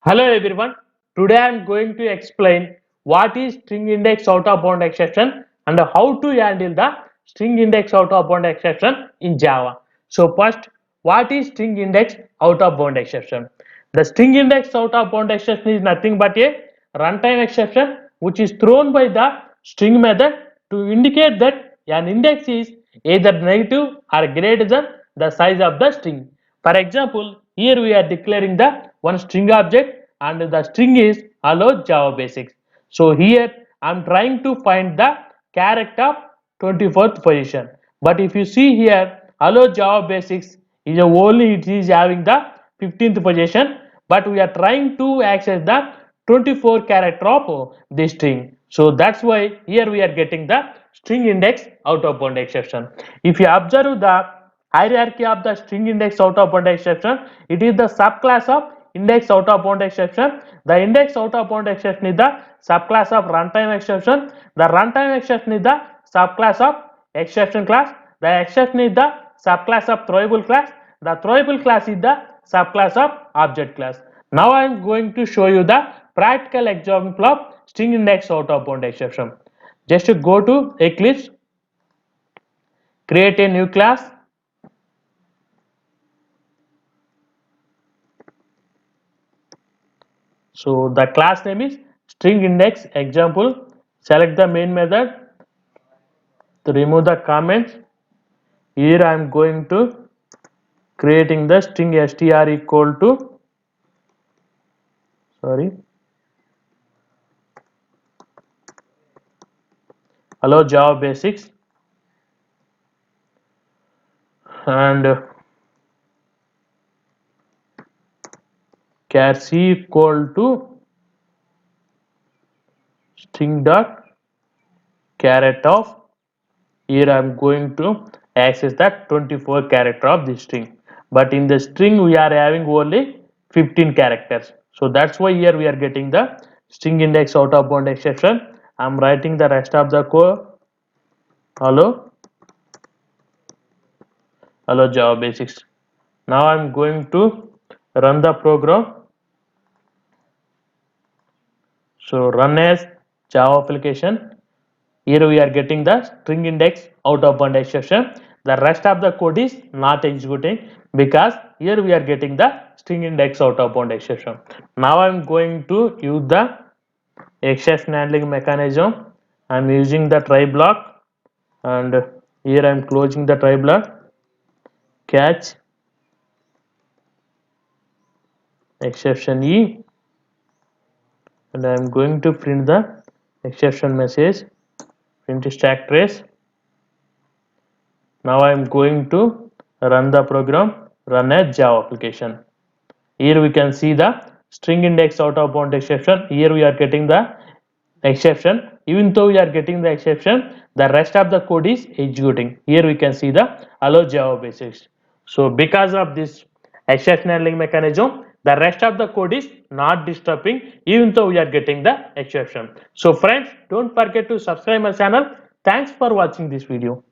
Hello everyone. Today I am going to explain what is string index out of bound exception and how to handle the string index out of bound exception in Java. So first, what is string index out of bound exception? The string index out of bound exception is nothing but a runtime exception which is thrown by the string method to indicate that an index is either negative or greater than the size of the string. For example, here we are declaring the one string object and the string is hello Java basics. So here I am trying to find the character of 24th position. But if you see here hello Java basics is only it is having the 15th position, but we are trying to access the 24 character of this string. So that's why here we are getting the string index out of bound exception. If you observe the hierarchy of the string index out of bound exception, it is the subclass of index out of bound exception. The index out of bound exception is the subclass of runtime exception. The runtime exception is the subclass of exception class. The exception is the subclass of throwable class. The throwable class is the subclass of object class. Now I am going to show you the practical example of string index out of bound exception. Just go to Eclipse, create a new class. So the class name is string index example. Select the main method to remove the comments. Here I am going to creating the string str equal to hello Java basics and char c equal to string dot caret of. Here I am going to access that 24 character of this string, but in the string we are having only 15 characters. So that's why here we are getting the string index out of bound exception. I am writing the rest of the code. Hello Java basics. Now I am going to run the program. So run as Java application. Here we are getting the string index out of bound exception. The rest of the code is not executing because here we are getting the string index out of bound exception. Now I am going to use the exception handling mechanism. I am using the try block and here I am closing the try block, catch exception E, and I am going to print the exception message, print stack trace. Now I am going to run the program, run as Java application. Here we can see the string index out of bound exception. Here we are getting the exception. Even though we are getting the exception, the rest of the code is executing. Here we can see the hello Java basics. So because of this exception handling mechanism, the rest of the code is not disturbing even though we are getting the exception. So friends, don't forget to subscribe my channel. Thanks for watching this video.